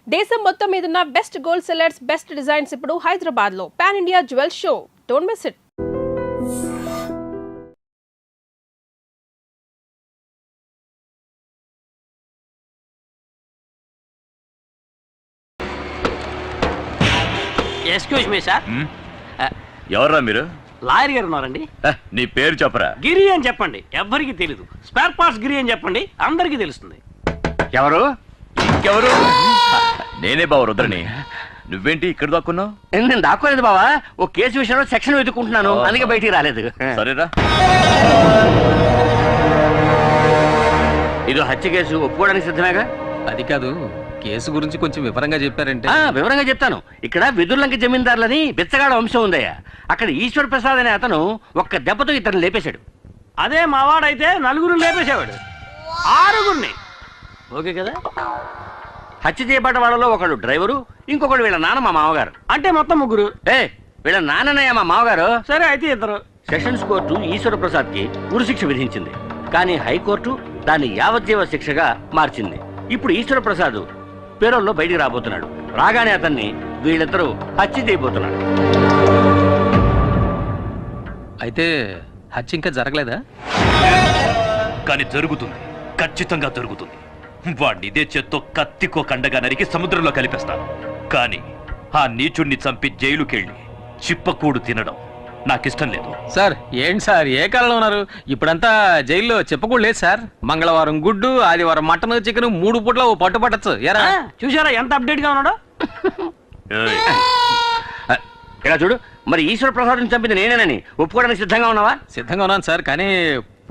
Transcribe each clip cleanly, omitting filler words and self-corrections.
దేశం మొత్తం మీదున్న best gold sellers best designs ఇప్పుడు హైదరాబాద్ లో pan India jewel show. Don't miss it. Excuse me sir. ఎవర్రా మీరు? లాయర్ గారు ఉన్నారండి. నీ పేరు చెప్పరా? గిరి అని చెప్పండి, ఎవ్వరికి తెలీదు. స్పేర్ పార్ట్స్ గిరి అని చెప్పండి, అందరికి తెలుస్తుంది. ఎవరు? ఇంకెవరు? నేనే బావ రుద్రని. నువ్వేంటి ఇక్కడ దాక్కున్నావు? నేను దాక్కోలేదు బావా, ఓ కేసు విషయంలో సెక్షన్ వెతుక్కుంటున్నాను, అందుకే బయటికి రాలేదు. సరేరా. ఇది హత్య కేసు, ఒప్పుకోవడానికి సిద్ధమేగా? అది కాదు, కేసు గురించి కొంచెం వివరంగా చెప్పారంటే. వివరంగా చెప్తాను. ఇక్కడ వెదుర్లంక జమీందారులని బిచ్చగాడ వంశం ఉందయ్యా. అక్కడ ఈశ్వర్ ప్రసాద్ అనే అతను ఒక్క దెబ్బతో ఇతను లేపేశాడు. అదే మావాడైతే నలుగురు లేపేసేవాడు, ఆరుగురిని. ఓకే కదా? హత్య చేయబడ్డ వాళ్ళలో ఒకడు డ్రైవరు, ఇంకొకడు వీళ్ళ నాన్న మా మామగారు. అంటే మొత్తం ముగ్గురు. వీళ్ళ నాన్ననయ్య మా మామగారు. సరే అయితే ఇద్దరు. సెషన్స్ కోర్టు ఈశ్వర ప్రసాద్ కి ఉరిశిక్ష విధించింది, కానీ హైకోర్టు దాన్ని యావజ్జీవ శిక్షగా మార్చింది. ఇప్పుడు ఈశ్వర ప్రసాద్ పేరోల్లో బయటికి రాబోతున్నాడు. రాగానే అతన్ని వీళ్ళిద్దరూ హత్య చేయబోతున్నాడు. అయితే హత్య ఇంకా జరగలేదా? కానీ జరుగుతుంది, ఖచ్చితంగా జరుగుతుంది. వాడిని ఇదే చేత్తో కత్తికో కండగా నరికి సముద్రంలో కలిపేస్తాను. కానీ ఆ నీచుణ్ణి చంపి జైలుకెళ్ళి చిప్పకూడు తినడం నాకిష్టం లేదు. సార్ ఏంటి సార్, ఏ కాలంలో ఉన్నారు? ఇప్పుడంతా జైల్లో చెప్పకూడదు లేదు సార్. మంగళవారం గుడ్డు, ఆదివారం మటన్, చికెన్, 3 పూట్ల ఓ పట్టు పట్టచ్చు. ఎరా చూసారా ఎంత అప్డేట్ గా ఉన్నాడో? ఇలా చూడు, మరి ఈశ్వర ప్రసాద్ చంపింది నేనేనని ఒప్పుకోవడానికి సిద్ధంగా ఉన్నావా? సిద్ధంగా ఉన్నాను సార్, కానీ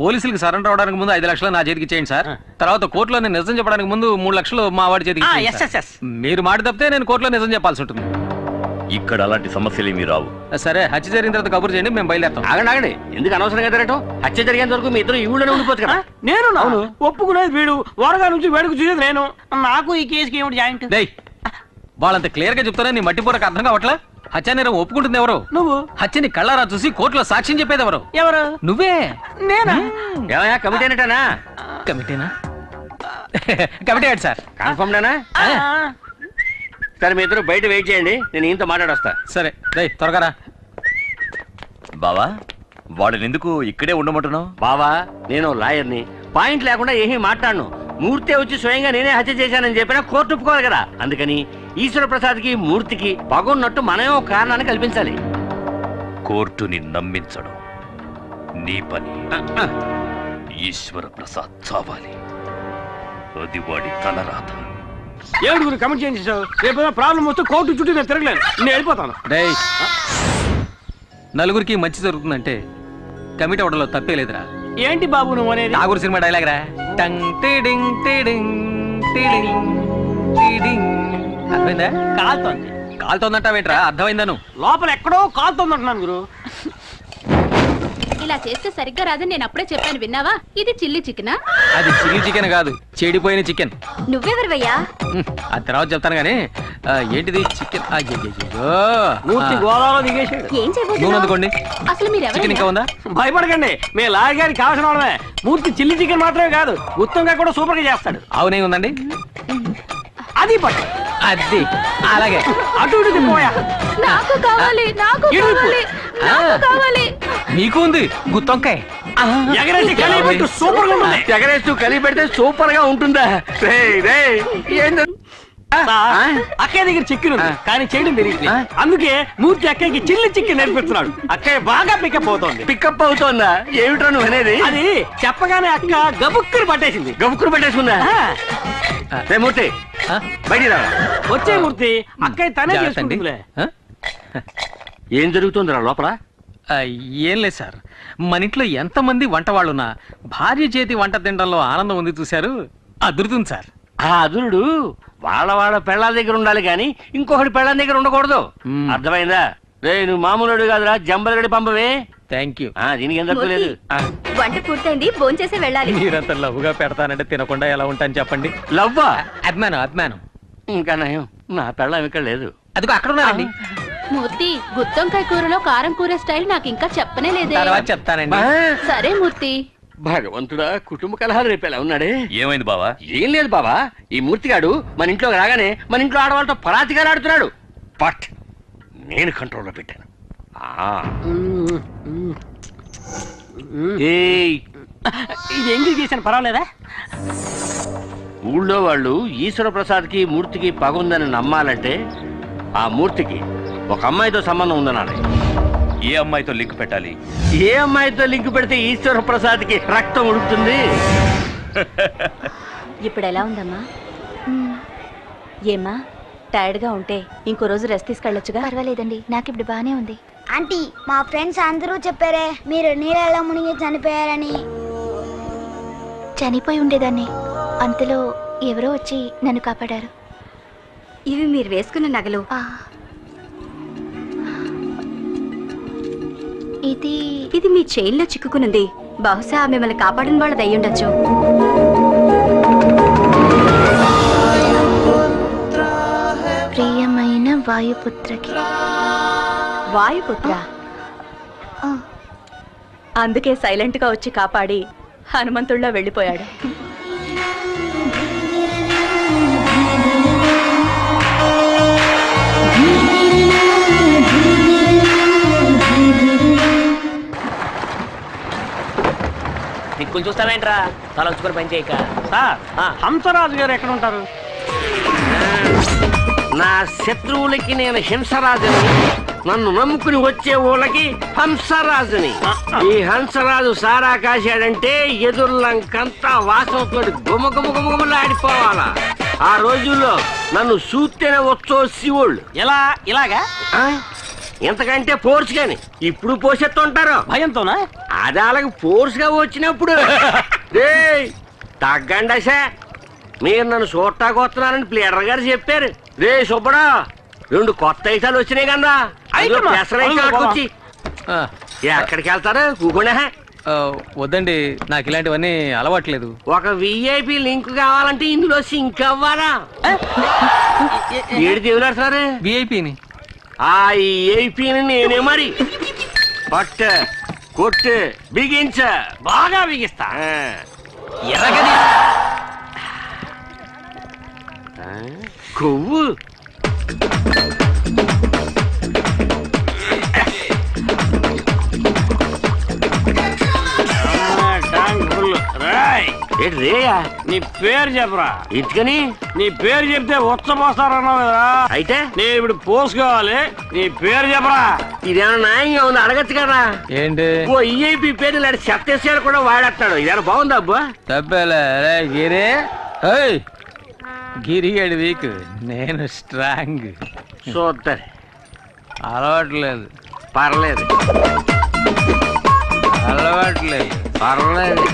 పోలీసులకు సరెండర్ అవడానికి ముందు 5 లక్షలు నా చేతికి ఇచ్చేయండి సార్. తర్వాత కోర్టులో నేను నిజం చెప్పడానికి ముందు 3 లక్షలు మా వాడి చేతికి ఇచ్చేయండి సార్. మీరు మాట తప్పితే నేను కోర్టులో నిజం చెప్పాల్సి ఉంటుంది. ఇక్కడ అలాంటి సమస్యలు ఏమీ రావు. సరే, హత్య జరిగిన తర్వాత కబురు చేయండి, మేము బయలుదేరుతాం. ఆగండి, ఎందుకు అనవసరంగా తిరగటం? హత్య జరిగేంత వరకు మీ ఇద్దరు ఈ ఊళ్ళోనే ఉండిపోతుంది కదా. నేను ఒప్పుకునేది వీడు, వరగా నుంచి వేడుకు చూసేది నేను. నాకు ఈ కేసుకి ఏమిటి జాయింట్? వాళ్ళంత క్లియర్ గా చెప్తారా, నీ మట్టిపూరకు అర్థం కావట్లా? హత్య నేరం ఒప్పుకుంటుంది ఎవరు? నువ్వు. హత్యని కళ్ళారా చూసి కోర్టులో సాక్ష్యం చెప్పేది ఎవరు? ఎవరు? నువ్వే. నేనా? ఏమయ్యా, కమిటీ అనేటానా? కమిటీనా? కమిటీ ఏంటి సార్? కన్ఫర్మ్ నేనా? సరే, మీ ఇద్దరు బయట వెయిట్ చేయండి, నేను ఈయనతో మాట్లాడొస్తా. సరే త్వరగా రా. బావా, వాడిని ఎందుకు ఇక్కడే ఉండమంటున్నావు? బావా, నేను లాయర్ని, పాయింట్ లేకుండా ఏమీ మాట్లాడను. మూర్తి వచ్చి స్వయంగా నేనే హత్య చేశానని చెప్పినా కోర్టు ఒప్పుకోవాలి కదా. అందుకని ఈశ్వర ప్రసాద్కి మూర్తికి పగున్నట్టు మనమే ఒక కారణాన్ని కల్పించాలి. కోర్టుని నమ్మించడం నీ పని. ఈశ్వర ప్రసాద్ చావాలి, అది వాడి తలరాత. ఏడుగురు కమిట్ చేయించావు, రేపు ప్రాబ్లం వస్తే కోర్టు చుట్టూ నేను తిరగలేను, నేను వెళ్ళిపోతాను. నలుగురికి మంచి జరుగుతుందంటే కమిటీ అవడంలో తప్పే లేదురా. ఏంటి బాబు నువ్వు అనేది? నాగూరు సినిమా డైలాగ్ రా. టంగ్ టిడింగ్ టిడింగ్ టిడింగ్ టిడింగ్. అర్థమైందా? కాలుతోంది. కాలుతోందంటావేంట్రా? అర్థమైందా? నువ్వు లోపల ఎక్కడో కాలుతోంది అంటున్నాను గురు. ఇలా చేస్తే సరిగ్గా రాదని నేను అప్పుడే చెప్పాను, విన్నావా? ఇది చిల్లీ చికెనా? అది చిల్లీ చికెన్ కాదు, చెడిపోయిన చికెన్. నువ్వెవరివయ్యా? ఆ తర్వాత చెప్తాను గానీ ఏంటిది చికెన్? మూర్తి గోదావరిలో దిగేసాడు. ఏం నూనె చేయబోతున్నా? అందుకోండి. అసలు మీరు చికెన్ ఇంకా ఉందా? భయపడకండి, మీ లాయర్ గారికి కావాల్సిన వాళ్ళమే. మూర్తి చిల్లీ చికెన్ మాత్రమే కాదు, గుత్తంగా కూడా సూపర్ గా చేస్తాడు. అవునే ఉందండి, అది పట్టు. అది అలాగే. అటు ఇటు తిప్పోయా. నాకు కావాలి, నాకు కావాలి, నాకు కావాలి. నీకు ఉంది గుత్తొంకాయ. ఎగరేసి కలిపెట్టు, సూపర్ గా ఉంటుంది. ఎగరేస్తూ కలిపి పెడితే సూపర్ గా ఉంటుందా? అక్కయ్య దగ్గర చికెన్ ఉంది, కానీ చేయడం తెలియదు. అందుకే మూర్తి అక్కయ్యకి చిల్లి చికెన్ నేర్పిస్తున్నాడు. అక్కయ్య బాగా పికప్ అవుతోంది. పికప్ అవుతోందా? ఏమిట్రా నువ్వు అనేది? అది చెప్పగానే అక్క గబుక్కుని పట్టేసింది. గబుక్కులు పెట్టేసుకుందా? మూర్తి బయటికి రా. వచ్చే మూర్తి, అక్కయ్య తనే చేసుకుంటుందిలే. ఏం జరుగుతుందిరా లోపల? ఏం లేదు సార్, మన ఇంట్లో ఎంతమంది వంట వాళ్ళున్నా భార్య చేతి వంట తినడంలో ఆనందం ఉంది చూశారు, అదురుతుంది సార్. ఆ అదురుడు వాళ్ళ పెళ్ళాల దగ్గర ఉండాలి కానీ ఇంకొకటి పెళ్ళాల దగ్గర ఉండకూడదు. అర్థమైందా? రే, నువ్వు మామూలుడు కాదురా, జంబలగడి పంపవే. Thank you. దీనికి ఏం తక్కువ లేదు. వంట పూర్తయింది, భోంచేసి వెళ్ళాలి. మీరంత లవ్వుగా పెడతానంటే తినకుండా ఎలా ఉంటాను చెప్పండి. లవ్వా? అభిమానం. ఇంకా నయం, నా పెళ్ళం ఇక్కడ లేదు. అదిగో అక్కడ ఉన్నారండి. మూర్తి, గుత్తొంకాయ కూరలో కారం కూర స్టైల్ నాకు ఇంకా చెప్పనే లేదే. తర్వాత చెప్తానండి. సరే మూర్తి. భగవంతుడా, కుటుంబ కలహాలు రేపేలా ఉన్నాడే. ఏమైంది బావా? ఏం లేదు బాబా, ఈ మూర్తిగాడు మన ఇంట్లోకి రాగానే మన ఇంట్లో ఆడవాళ్ళతో పరాతిగా ఆడుతున్నాడు. బట్ నేను కంట్రోల్లో పెట్టాను. ఏయ్, ఇది ఎంగిల్ చేశాను, పర్వాలేదా? ఊళ్ళో వాళ్ళు ఈశ్వర ప్రసాద్కి మూర్తికి పగ ఉందని నమ్మాలంటే ఆ మూర్తికి ఒక అమ్మాయితో సంబంధం ఉందనాలి. ఏ అమ్మాయితో లింక్ పెట్టాలి? ఏ అమ్మాయితో లింక్ పెడితే ఈశ్వర ప్రసాద్కి రక్తం ఉడుకుతుంది? ఇప్పుడు ఎలా ఉందమ్మా? ఏమ్మా, టైర్డ్గా ఉంటే ఇంకో రోజు రెస్ట్ తీసుకెళ్ళొచ్చుగా. పర్వాలేదండి, నాకు ఇప్పుడు బానే ఉంది. ఆంటీ, మా ఫ్రెండ్స్ అందరూ చెప్పారే మీరు నీళ్ళలో మునిగి చనిపోయారని. చనిపోయి ఉండేదాన్ని, అంతలో ఎవరో వచ్చి నన్ను కాపాడారు. ఇవి మీరు వేసుకున్న నగలు. ఇది మీ చైన్లో చిక్కుకునుంది. బహుశా మిమ్మల్ని కాపాడిన వాళ్ళది అయ్యుండొచ్చు. ప్రియమైన వాయుపుత్రకి. వాయుపుత్ర? అందుకే సైలెంట్ గా వచ్చి కాపాడి హనుమంతుడిలో వెళ్ళిపోయాడు. దిక్కులు చూస్తావేంట్రా, తల వచ్చుకొని పని చేయక. సార్, హంసరాజు గారు ఎక్కడ ఉంటారు? నా శత్రువులకి నేను హింసరాజుని, నన్ను నమ్ముకుని వచ్చే ఊళ్ళకి హంసరాజుని. ఈ హంసరాజు సారా కాశాడంటే ఎదుర్లంకంతా వాసనతో గుమగుమగుమగుమలాడిపోవాలా. ఆ రోజుల్లో నన్ను చూస్తేనే వచ్చో శివుళ్ళు. ఎలా? ఇలాగా? ఎంతకంటే ఫోర్స్ గాని ఇప్పుడు పోసెత్తుంటారు భయంతోనా? అది అలాగే ఫోర్స్ గా వచ్చినప్పుడు తగ్గండి. మీరు నన్ను చూడటానికి వస్తున్నారని ప్లేడర్ గారు చెప్పారు. రే సుబ్బడా, 2 కొత్త ఐటాలు వచ్చినాయి కదా, వచ్చి ఎక్కడికి వెళ్తారు? కూకుండా వద్దండి, నాకు ఇలాంటివన్నీ అలవాట్లేదు. ఒక విఐపి లింక్ కావాలంటే ఇందులో సింక్ అవ్వాలా? ఏడు దేవులాడుతున్నారు విఐపిని. ఆ ఏపీని నేనే మరి పట్ట కొట్టు బిగించ బాగా బిగిస్తా. ఎరగది కొవ్వు. రేయా, నీ పేరు చెప్పరా. ఇంటికని నీ పేరు చెప్తే ఉచ్చపోస్తారన్నావు కదా, అయితే నేను ఇప్పుడు పోసుకోవాలి. నీ పేరు చెప్పరా. ఇదేమన్నా న్యాయంగా ఉంది? అడగచ్చు కదా. ఏంటి? ఓ ఈఐపి పేరు ఇలాంటి చెత్తేసాడు కూడా వాడేస్తాడు. ఇదేనా బాగుంది అబ్బా? తప్పేలే గిరి. గిరిగాడు వీక్, నేను స్ట్రాంగ్. చూద్దరు. అలవాట్లేదు. పర్లేదు. అలవాట్లేదు. పర్లేదు.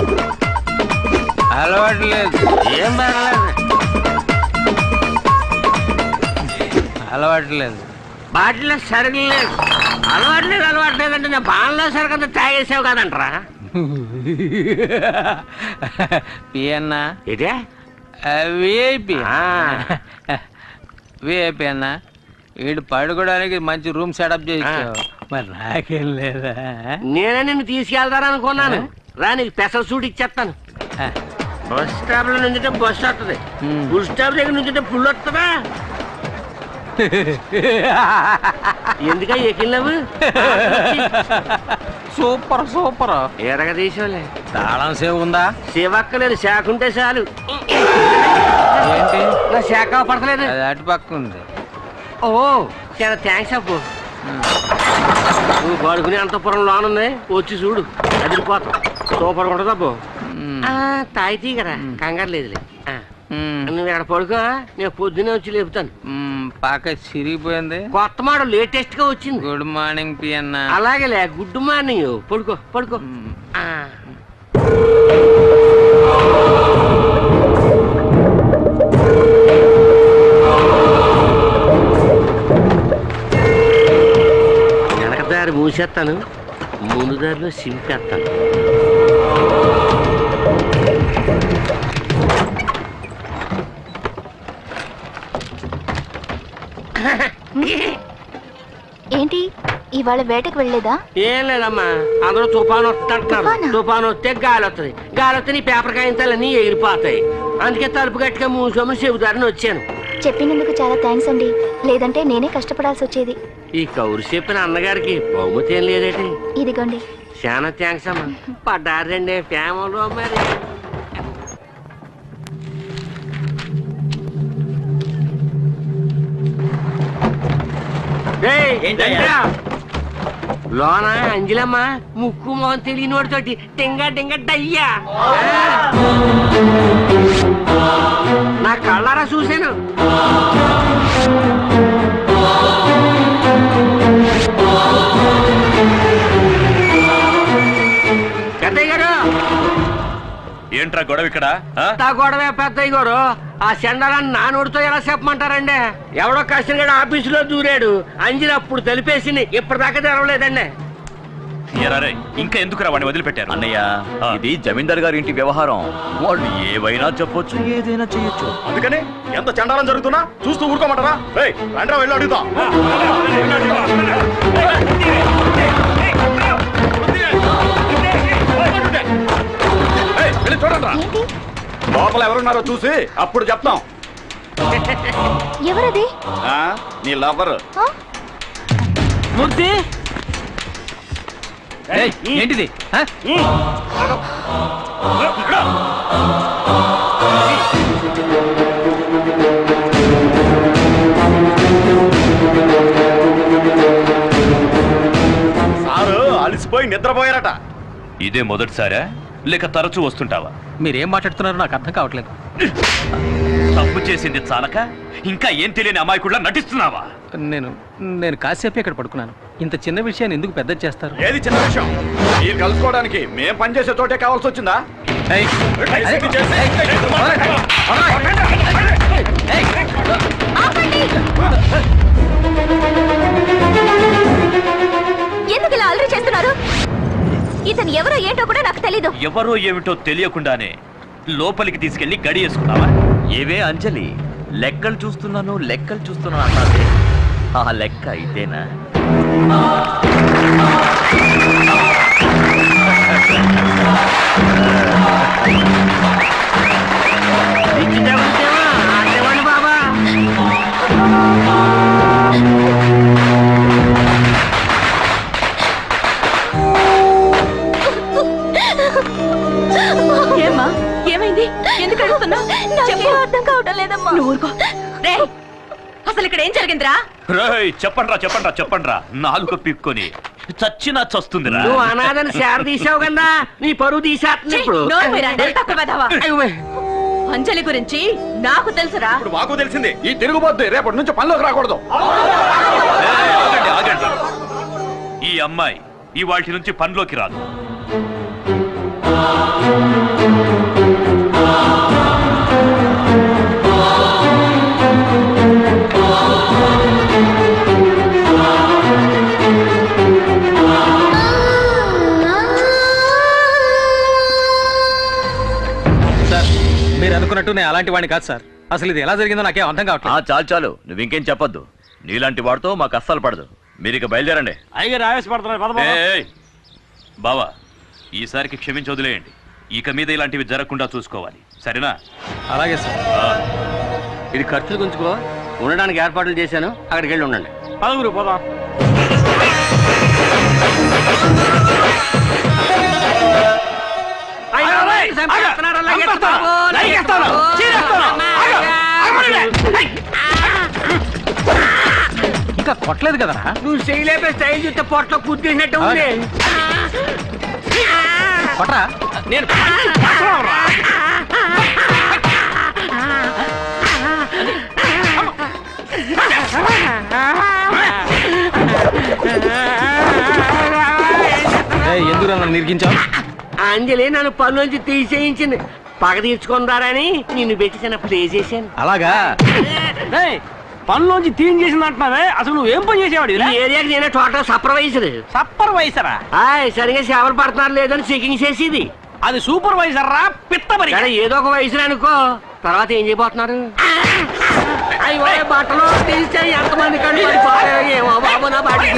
అలవాట్లేదు. ఏం పర్లేదు. అలవాట్లేదు. బాటిలో సరిగలేదు. అలవాట్లేదు అంటే నేను బాణలో సరికంతా తాగేసావు కదంటరా. పియన్నా ఇదే విఐపి. విఐపి అన్నా, వీడు పడుకోవడానికి మంచి రూమ్ సెటప్ చేయించావు, మరి నాకేం లేదా? నేనే నిన్ను తీసుకెళ్తారనుకున్నాను. రా, నీకు స్పెషల్ సూట్ ఇచ్చేస్తాను. బస్ స్టాప్ లో నుంచుంటే బస్సు వస్తుంది, ఫుల్ స్టాప్ దగ్గర నుంచుంటే ఫుల్ వస్తుందా? ఎందుక ఎక్కినవు? Super super. ఎరగ తీసుకోలే. తాళం సేవ్ ఉందా? సేవక్కలేదు, శాఖ ఉంటే చాలు. ఏంటి? నా శాఖ పడతలేదు. అది అటు పక్క ఉంది. ఓ, చాలా థ్యాంక్స్ అప్పు. నువ్వు పడుకునే అంతపురం లోనుంది, వచ్చి చూడు, అదిరిపోతాం. సూపర్ ఉంటుంది అబ్బు. తాయితీ కదా, కంగారు లేదులే. నువ్వు ఎక్కడ పడుకో, నేను పొద్దునే వచ్చి లేపుతాను. పాక చిరిగిపోయింది. కొత్త మోడల్ లేటెస్ట్ గా వచ్చింది. గుడ్ మార్నింగ్ పియన్నా. అలాగేలే, గుడ్ మార్నింగ్. పడుకో పడుకో. వెనక దారి మూసేస్తాను, ముందు దారిలో సింపేస్తాను. ఏంటి ఇవాళ వేటకు వెళ్ళలేదా? ఏం లేదమ్మా, అందరూ తుఫాను వస్తుంటారు. తుఫానా? తుఫాను వస్తే గాలి వస్తుంది, గాలి వస్తే నీ పేపర్ కాగించాలన్నీ ఎగిరిపోతాయి. అందుకే తలుపు గట్టిగా మూసుకోమని చెబుతారని వచ్చాను. చెప్పినందుకు చాలా థ్యాంక్స్ అండి, లేదంటే నేనే కష్టపడాల్సి వచ్చేది. ఈ కౌరు చెప్పిన అన్నగారికి బహుమతి ఏం లేదేటి? ఇదిగోండి. చాలా థ్యాంక్స్ అమ్మా. పడ్డారండి ఫ్యామిలీలో మరి. ఏంటయ్యా లోన అంజలమ్మ ముక్కు మొహం తెలియని వాడితోటి టింగా టింగా డయ్యా నా కళ్ళారా చూశాను. పెద్దయ్య గారు ఏంట్రా గొడవ ఇక్కడ గొడవే పెద్దయ్య గారు. ఆ సెండరాన్ని నా నోటితో ఎలా చెప్పమంటారండి? ఎవడో కష్టంగా ఆఫీసులో దూరాడు, అంజలి అప్పుడు తెలిపేసింది, ఇప్పటిదాకా తెరవలేదండి. ఇంకా ఎందుకురా వాడిని వదిలిపెట్టారు? అన్నయ్య, ఇది జమీందార్ గారి ఇంటి వ్యవహారం. వాళ్ళు ఏవైనా చెప్పొచ్చు, ఏదైనా చేయొచ్చు. అందుకని ఎంత చండాలం జరుగుతున్నా చూస్తూ ఊరుకోమంటారా? రండ్రా వెళ్ళి అడుగుతా. వెళ్ళి చూడండి, లోపల ఎవరున్నారో చూసి అప్పుడు చెప్తాం. ఎవరది? నీ లవర్. మూర్తి ఏంటిది? సారు అలసిపోయి నిద్రపోయారట. ఇదే మొదటిసారా లేక తరచూ వస్తుంటావా? మీరేం మాట్లాడుతున్నారో నాకు అర్థం కావట్లేదు. తప్పు చేసింది చాలక ఇంకా ఏం తెలియని అమాయకుడిలా నటిస్తున్నావా? నేను కాసేపు ఇక్కడ పడుకున్నాను. ఇంత చిన్న విషయాన్ని ఎందుకు పెద్ద చేస్తారు? ఏది చిన్న విషయం? మీరు కలుసుకోవడానికి మేం పనిచేసే చోటే కావాల్సి వచ్చిందా? ఎందుకు ఇలా అల్లరి చేస్తున్నారు? ఇతను ఎవరో ఏంటో కూడా నాకు తెలీదు. ఎవరో ఏమిటో తెలియకుండానే లోపలికి తీసుకెళ్లి గడి వేసుకున్నావా? ఏవే అంజలి, లెక్కలు చూస్తున్నాను అన్నదే. ఆ లెక్క ఇదేనా? బాబా ఏమ్మా ఏమైంది? ఎందుకు అడుగుతున్నా? అర్థం కావటం లేదమ్మా. అసలు ఇక్కడ ఏం జరిగిందిరా? చెప్పండ్రా నాలుక పిక్కొని చచ్చినా చస్తుందిరా. నువ్వు అనాథని శార తీసావు కదా, నీ పరువు తీసేస్తుంది ఇప్పుడు. అంజలి గురించి నాకు తెలుసురా. ఇప్పుడు మాకు తెలిసింది. ఈ తిరుగుబోద్దు రేపటి నుంచి పనిలోకి రాకూడదు. ఆగండి. ఈ అమ్మాయి ఈ వాటి నుంచి పనిలోకి రాదు. మీరు అనుకున్నట్టు నేను అలాంటి వాడిని కాదు సార్. అసలు ఇది ఎలా జరిగిందో నాకేం అర్థం కావట్లేదు. చాలు నువ్వు ఇంకేం చెప్పొద్దు. నీలాంటి వాడితో మాకు అస్సలు పడదు. మీరు ఇక బయలుదేరండి. అయ్యగారు ఆవేశపడుతున్నారు. బావా, ఈసారికి క్షమించి వదిలేయండి. ఇక మీద ఇలాంటివి జరగకుండా చూసుకోవాలి, సరేనా? అలాగే సార్. ఇది ఖర్చులు గుంచుకో, ఉండడానికి ఏర్పాట్లు చేశాను, అక్కడికి వెళ్ళి ఉండండి. పదగురు పోదాం. ఇంకా కొట్టలేదు కదా? నువ్వు చేయలేపే స్టైల్ చూస్తే పొట్టలో కుద్దేసినట్టు ఉంది. కొట్రా. నేను ఎందుకు నన్ను నిరికించావు? అంజలి నన్ను పనులోంచి తీసేయించింది. పగ తీర్చుకుందారని నిన్ను పెట్టి చిన్న ప్లే చేశాను. అలాగా? పనులోంచి తీన్ చేసింది అంటున్నావే, అసలు నువ్వేం పని చేసేవాడు? ఈ ఏరియాకి నేనే టోటల్ సూపర్వైజరా? సరిగా సేవలు పడుతున్నారు లేదని చెకింగ్ చేసేది. అది సూపర్వైజర్ రా, పిత్తమరి. ఏదో ఒక వయసు అనుకో, తర్వాత ఏం చేయబోతున్నారు? అయ్యో బట్టలు తీస్తే ఎంతమంది కంటే ఏమో బాబు నా బాడీ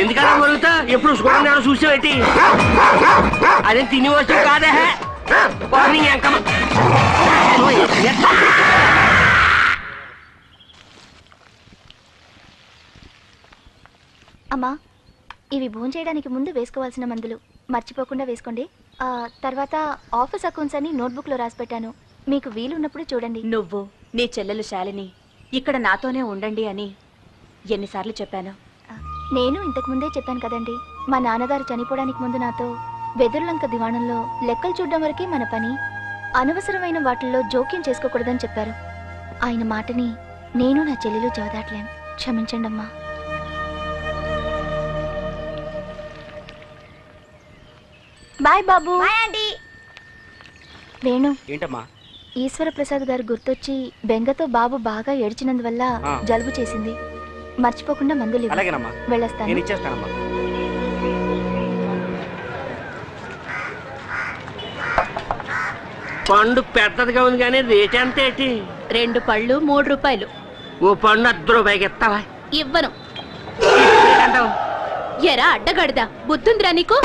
ఎందుకలా మొరుగుతా ఎప్పుడు చూడండి చూసావేటి అదే తిని వస్తువు కాదే మార్నింగ్ ఎంకమ్మ అమ్మా ఇవి భోంచేయడానికి ముందు వేసుకోవాల్సిన మందులు మర్చిపోకుండా వేసుకోండి. తర్వాత ఆఫీస్ అకౌంట్స్ అని నోట్బుక్లో రాసి పెట్టాను, మీకు వీలున్నప్పుడు చూడండి. నువ్వు నీ చెల్లెలు శాలిని ఇక్కడ నాతోనే ఉండండి అని ఎన్నిసార్లు చెప్పాను. నేను ఇంతకు ముందే చెప్పాను కదండి, మా నాన్నగారు చనిపోవడానికి ముందు నాతో వెదురులంక దివాణంలో లెక్కలు చూడడం వరకే మన పని, అనవసరమైన వాటిల్లో జోక్యం చేసుకోకూడదని చెప్పారు. ఆయన మాటని నేను నా చెల్లెలు జవదాట్లేం. క్షమించండి అమ్మా. బాయ్ బాబు. వేణు, ఏంటమ్మా? ఈశ్వర ప్రసాద్ గారు గుర్తొచ్చి బెంగతో బాబు బాగా ఏడ్చినందువల్ల జలుబు చేసింది. మర్చిపోకుండా మందులు ఇవ్వు. అలాగేనమ్మా, వెళ్ళొస్తాను. నేను ఇచ్చేస్తానమ్మా. పండు పెద్దదిగా ఉంది కానీ రేట్ ఎంత ఏంటి? 2 పళ్ళు 3 రూపాయలు. ఓ పండు 10 రూపాయకి ఇస్తావా? ఇవ్వను. ఎరా అడ్డగడదా, బుద్ధుందిరా నీకు?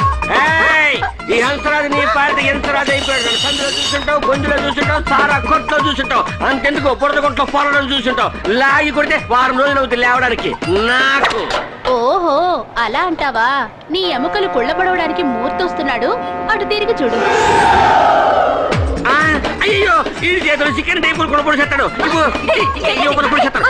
ఈ హంసరాజు నీ పార్టీ హంసరాజు అయిపోయాడు. సందులో చూసుంటావు, గొంతులో చూసుంటావు, సారా కొట్లో చూసుంటావు, అంతెందుకు బురద కొట్లో పొలం చూసుంటావు. లాగి కొడితే వారం రోజులు అవుతుంది లేవడానికి. నాకు ఓహో అలా అంటావా? నీ ఎముకలు కుళ్ళబడవడానికి మూర్తొస్తున్నాడు, అటు తిరిగి చూడు. అయ్యో ఈ చేతులు చికెన్ టైపులు కూడా పొడిచేస్తాడు. పొడిచేస్తాడు.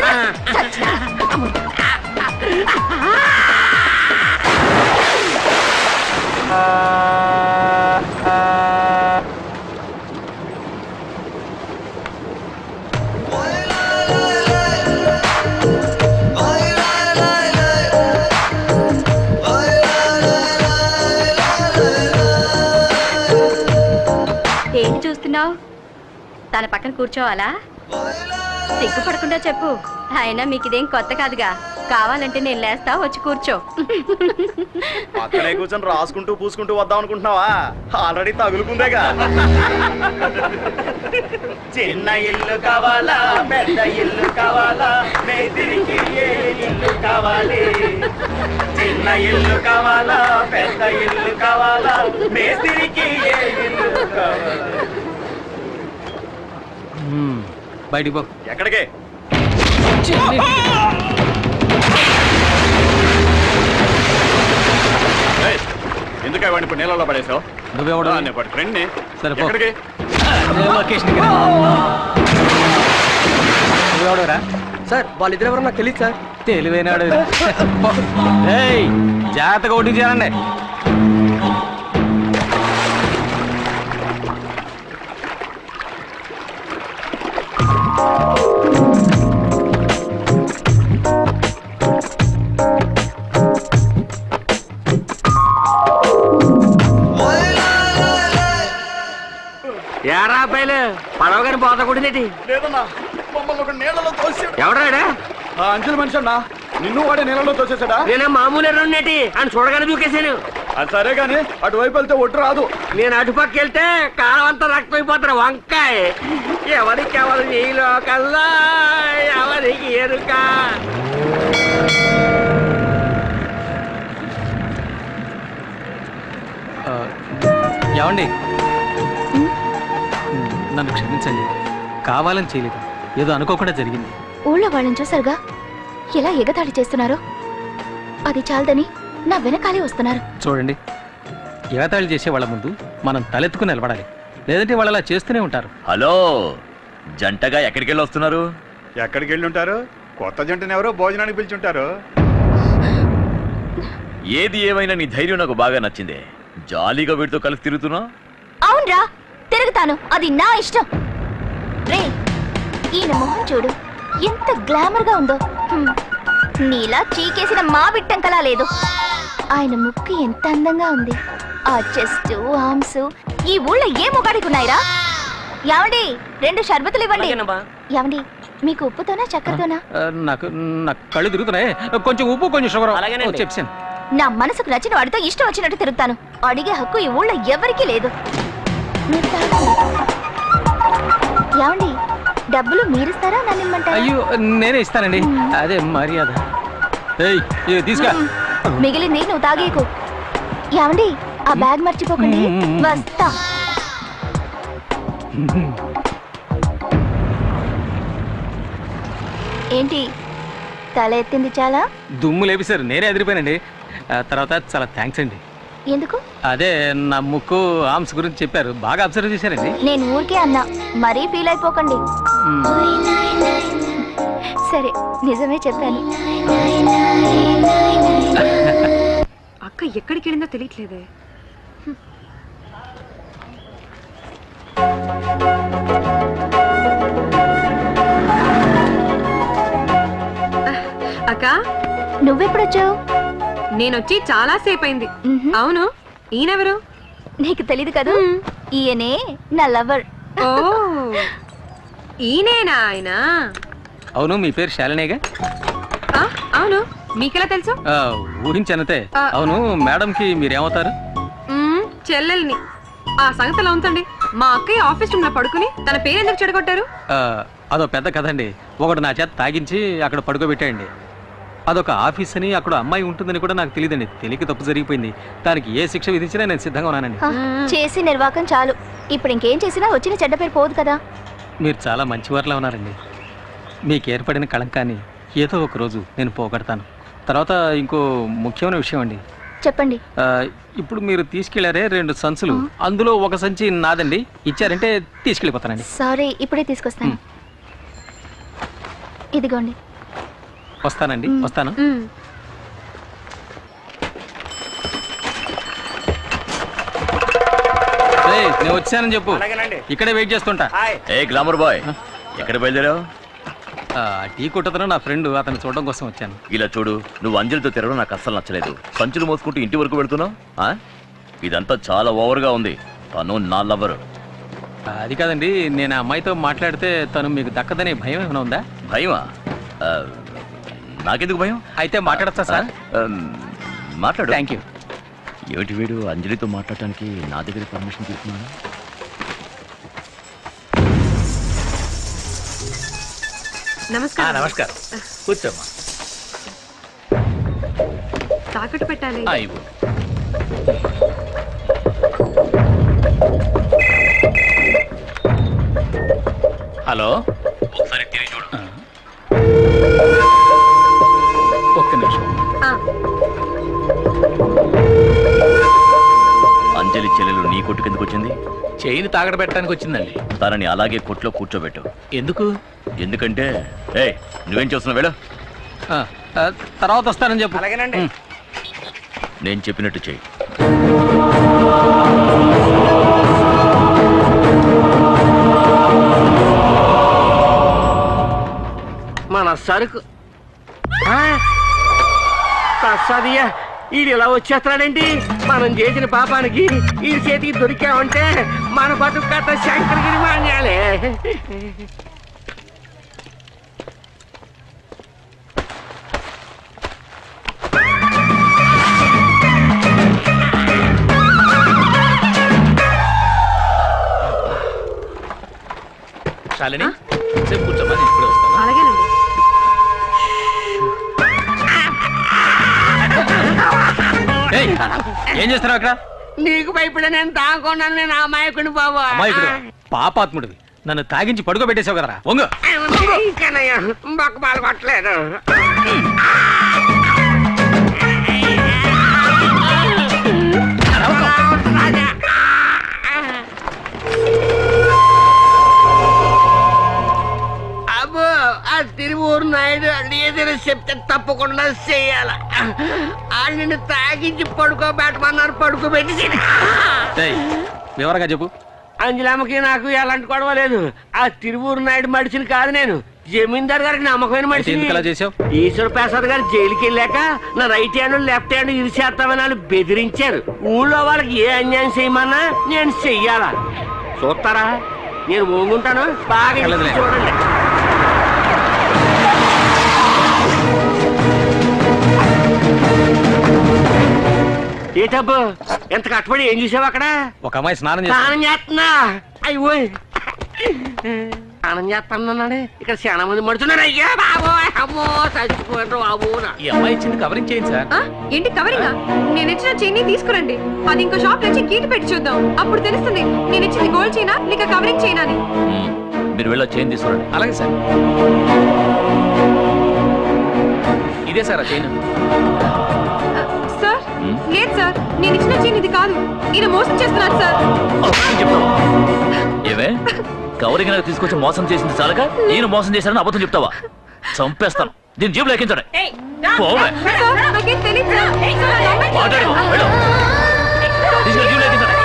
ఏంటి చూస్తున్నావు? తన పక్కన కూర్చోవాలా? సిగ్గుపడకుండా చెప్పు. అయినా మీకు ఇదేం కొత్త కాదుగా. కావాలంటే నేను లేస్తా, వచ్చి కూర్చో. అక్కడే కూర్చొని రాసుకుంటూ పూసుకుంటూ వద్దాం అనుకుంటున్నావా? ఆల్రెడీ తగులుకుందేగా. చిన్న ఇల్లు కావాలా, పెద్ద ఇల్లు కావాలా, మేదిరికి ఏ ఇల్లు కావాలి? చిన్న ఇల్లు కావాలా, పెద్ద ఇల్లు కావాలా, మేదిరికి ఏ ఇల్లు కావాలి? బయటికి పో. ఎక్కడికే? ఎందుకే వాడిని ఇప్పుడు నీళ్ళలో పడేసావు? నువ్వెవడు? ఫ్రెండ్ని. సరే పో. ఎక్కడికి? నువ్వెవడరా? సార్ వాళ్ళిద్దరు ఎవరో నాకు తెలియదు సార్. తెలివైనాడు. జాగ్రత్తగా ఒకటి చేయాలండి. ఏరా అబ్బాయిలు పడవ గారి పోత కొట్టిందేటి? లేదన్నా, మమ్మల్ని ఒక నీళ్ళలో తోసాడు. ఎవడాడా? అంచెల మనిషి అన్నా, నిన్ను వాడే నీళ్ళలో తోసేసాడా? నేనే మామూలు ఎర్రటి అని చూడగానే దూకేశాను. అది సరే గాని అటువైపు వెళ్తే ఒట్టు రాదు. నేను అటుపక్క వెళ్తే కాలం అంతా రక్తమైపోతారు. వంకాయ ఎవరికి ఎవరు ఈ లోకల్లా ఎవరికి ఎరుక? ఏమండి, నన్ను క్షమించండి. కావాలని చేయలేదు, ఏదో అనుకోకుండా జరిగింది. ఊళ్ళో వాళ్ళని చూసారుగా ఎలా ఎగతాళి చేస్తున్నారో. అది చాలదని నా వెనకాలే వస్తున్నారు. చూడండి, ఎగతాళి చేసే వాళ్ళ ముందు మనం తలెత్తుకుని నిలబడాలి, లేదంటే వాళ్ళు అలా చేస్తూనే ఉంటారు. హలో, జంటగా ఎక్కడికి వెళ్ళి వస్తున్నారు? ఎక్కడికి వెళ్ళి ఉంటారు? కొత్త జంటను ఎవరో భోజనానికి పిలిచుంటారు. ఏది ఏమైనా నీ ధైర్యం నాకు బాగా నచ్చిందే. జాలీగా వీటితో కలిసి తిరుగుతున్నా? అవునరా, తిరుగుతాను, అది నా ఇష్టం. రే, ఈయన మొహం చూడు, ఎంత గ్లామర్ గా ఉందో. నీలా చీకేసిన మా బిట్టంకలా లేదు. ఆయన ముక్కు ఎంత అందంగా ఉంది. ఆ చెస్ట్, ఆర్మ్స్ ఈ ఊళ్ళో ఏ మొగాడికి ఉన్నాయిరా? యావండి, 2 షర్బతులు ఇవ్వండి. యావండి, మీకు ఉప్పుతోనా చక్కెరతోనా? నాకు కళ్ళు తిరుగుతున్నాయి. కొంచెం ఉప్పు, కొంచెం షుగర్. అలాగేనండి. చెప్పాను. నా మనసుకు నచ్చిన వాడితో ఇష్టం వచ్చినట్టు తిరుగుతాను. అడిగే హక్కు ఈ ఊళ్ళో ఎవరికీ లేదు. మీరు తాగండి. యావండి, డబ్బులు మీరిస్తారా నన్ను ఇమ్మంటారా? అయ్యో, నేనే ఇస్తానండి, అదే మర్యాద. తీసుకా. మిగిలింది నువ్వు తాగేకు. ఏమండి ఆ బ్యాగ్ మర్చిపోకండి. వస్తా. ఏంటి తల ఎత్తింది చాలా? దుమ్ము లేపిసారు, నేనే ఎదిరిపోయానండి. తర్వాత చాలా థ్యాంక్స్ అండి. ఎందుకు? అదే నా ముక్కు ఆర్మ్స్ గురించి చెప్పారు, బాగా అబ్జర్వ్ చేశారండి. నేను ఊరికే అన్నా, మరీ ఫీల్ అయిపోకండి. సరే నిజమే చెప్పాను. అక్క ఎక్కడికి వెళ్ళిందో తెలియట్లేదే. అక్క నువ్వెప్పుడొచ్చావు? నేనొచ్చి చాలా సేపు అయింది. అవును, ఈయనెవరు? నీకు తెలీదు కదా, ఈయనే నా లవర్. ఓ ఈయనేనా ఆయన? అవును, మీ పేరు శాలినేగా? అవును, మీకెలా తెలుసు? ఊహించనతే. అవును, మేడంకి మీరేమవుతారు? చెల్లెల్ని. ఆ సంగతిలో ఉంచండి. మా అక్కయ్య ఆఫీస్ రూమ్ లో పడుకుని తన పేరు ఎందుకు చెడగొట్టారు? అదో పెద్ద కథ అండి. ఒకడు నా చేత తాగించి అక్కడ పడుకోబెట్టాయండి. అదొక ఆఫీస్ అని, అక్కడ అమ్మాయి ఉంటుందని కూడా నాకు తెలియదండి. తెలియక తప్పు జరిగిపోయింది. దానికి ఏ శిక్ష విధించినా నేను సిద్ధంగా ఉన్నానండి. చేసి నిర్వాకం చాలు. ఇప్పుడు ఇంకేం చేసినా వచ్చిన చెడ్డ పేరు పోదు కదా. మీరు చాలా మంచివారిలా ఉన్నారండి. మీకు ఏర్పడిన కళంకాన్ని ఏదో ఒక రోజు నేను పోగొడతాను. తర్వాత ఇంకో ముఖ్యమైన విషయం అండి. చెప్పండి. ఇప్పుడు మీరు తీసుకెళ్లారే 2 సంచులు, అందులో ఒక సంచి నాదండి. ఇచ్చారంటే తీసుకెళ్ళిపోతానండి. సారీ, ఇప్పుడే తీసుకొస్తాను. ఇదిగోండి. వస్తానండి, వస్తాను. నేను వచ్చానని చెప్పు, ఇక్కడే వెయిట్ చేస్తుంటా. ఏ గ్లామర్ బాయ్, ఎక్కడ బయలుదేరావు? టీ కొట్టతను నా ఫ్రెండ్, అతను చూడడం కోసం వచ్చాను. ఇలా చూడు, నువ్వు అంజలితో తిరగడం నాకు అస్సలు నచ్చలేదు. సంచులు మోసుకుంటూ ఇంటి వరకు వెళ్తున్నావు. ఇదంతా చాలా ఓవర్గా ఉంది. తను నా లవర్. అది కాదండి, నేను ఆ అమ్మాయితో మాట్లాడితే తను మీకు దక్కదనే భయం ఏమైనా ఉందా? భయమా? నాకెందుకు భయం? అయితే మాట్లాడతా సార్. మాట్లాడు. Thank you. ఏమిటి వీడు అంజలితో మాట్లాడటానికి నా దగ్గర పర్మిషన్ తీసుకున్నాను? నమస్కారం. నమస్కారం, కూర్చోమ్మా. తాకట్టు పెట్టాలి. హలో, ఒకసారి తిరిగి చూడు. ఒక్క నిమిషం. అంజలి చెల్లెలు నీ కొట్టు కిందకు వచ్చింది? చైన్ తాగడ పెట్టడానికి వచ్చిందండి. తనని అలాగే కొట్లో కూర్చోబెట్టు. ఎందుకు? ఎందుకంటే నువ్వేం చేస్తున్నావు? వెళ్ళు. తర్వాత వస్తానని చెప్పు. అలాగేనండి. నేను చెప్పినట్టు చెయ్యి. మన సరుకు సదియా, ఈడు ఇలా వచ్చేస్తున్నాడేంటి? మనం చేసిన పాపానికి ఈ చేతికి దొరికామంటే మన బతుకు కథ శంకరగిరి మాన్యాలే. శాలిని, సేపు కూర్చోమా, నేను ఇప్పుడే వస్తాను. అలాగేనండి. ఏం చేస్తున్నావు అక్కడ? నీకు భయపడే నేను తాగకున్నాను. నేను అమాయకుని బాబా. అమాయకుడు, పాపాత్ముడివి. నన్ను తాగించి పడుకోబెట్టేసావు కదరా. వంగు. బొక్క పాలు కొట్టలేదు. అబ్బో, ఆ తిరువూరు నాయుడు ఏదైనా చెప్తే తప్పకుండా చెయ్యాల. వాళ్ళు నిన్ను తాగించి పడుకోబెట్టమన్నారు, పడుకోబెట్టి వివరంగా చెప్పు. అంజలమ్మకి నాకు ఎలాంటి గొడవ లేదు. ఆ తిరువూరు నాయుడు మడిచిని కాదు నేను, జమీందార్ గారికి నమ్మకమైన మనిషి. ఎందుకు చేసావు? ఈశ్వర ప్రసాద్ గారు జైలుకి వెళ్ళాక నా రైట్ హ్యాండ్ లెఫ్ట్ హ్యాండ్ ఇరిచేస్తామని వాళ్ళు బెదిరించారు. ఊళ్ళో వాళ్ళకి ఏ అన్యాయం చేయమన్నా నేను చెయ్యాలా. చూస్తారా? నేను ఓంగుంటాను, బాగా చూడండి. ఏ డబ్బు ఎంత కట్టుబడి ఏం చూసావు అక్కడ? ఒక అమ్మాయి స్నానం స్నానం చేస్తున్నా. అయ్యో, స్నానం చేస్తానన్నాడే ఇక్కడ చాలా మంది మడుచున్నారు. అయ్యా బాబోయ్, అమ్మో చచ్చిపోయారు బాబు. ఈ అమ్మాయి ఇచ్చింది కవరింగ్ చేయండి సార్. ఏంటి కవరింగ్? నేను ఇచ్చిన చైన్ తీసుకురండి. అది ఇంకో షాప్ నుంచి కీటి పెట్టి చూద్దాం. అప్పుడు తెలుస్తుంది నేను ఇచ్చింది గోల్డ్ చైనా లేక కవరింగ్ చైనా అని. మీరు వెళ్ళి చైన్ తీసుకురండి. అలాగే సార్. ఇదే సార్ ఆ చైన్. సార్ లేదు సార్, నేను ఇచ్చిన చైన్ ఇది కాదు. ఈయన మోసం చేస్తున్నాడు సార్. ఏమే కవరింగ్ నాకు తీసుకొచ్చి మోసం చేసింది చాలక నేను మోసం చేశానని అబద్ధం చెప్తావా? చంపేస్తాను. దీని జేబులో ఎక్కించండి. పోవే. సార్ నాకేం తెలీదు సార్. మాట్లాడు. వెళ్ళు. తీసుకెళ్ళి జేబులో ఎక్కించండి.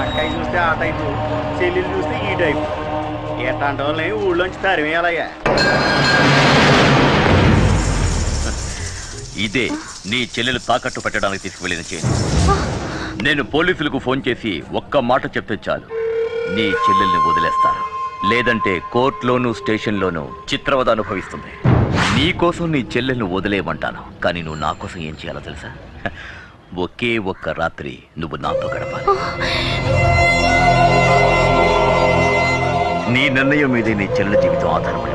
అక్కయ్య చూస్తే ఆ టైపు, చెల్లెలు చూస్తే ఈ టైపు. ఎట్లాంటి వాళ్ళని ఊళ్ళోంచి తరిమేయాలయ్యా. ఇదే నీ చెల్లెలు తాకట్టు పెట్టడానికి తీసుకువెళ్ళిన చైన్. నేను పోలీసులకు ఫోన్ చేసి ఒక్క మాట చెప్తే చాలు, నీ చెల్లెల్ని వదిలేస్తాను. లేదంటే కోర్టులోనూ స్టేషన్లోనూ చిత్రవద అనుభవిస్తుంది. నీ కోసం నీ చెల్లెల్ని వదిలేయమంటాను, కానీ నువ్వు నా కోసం ఏం చేయాలో తెలుసా? ఒకే ఒక్క రాత్రి నువ్వు నాతో గడపాలి. నీ నిర్ణయం మీదే నీ చెల్లెల జీవితం ఆధారపడి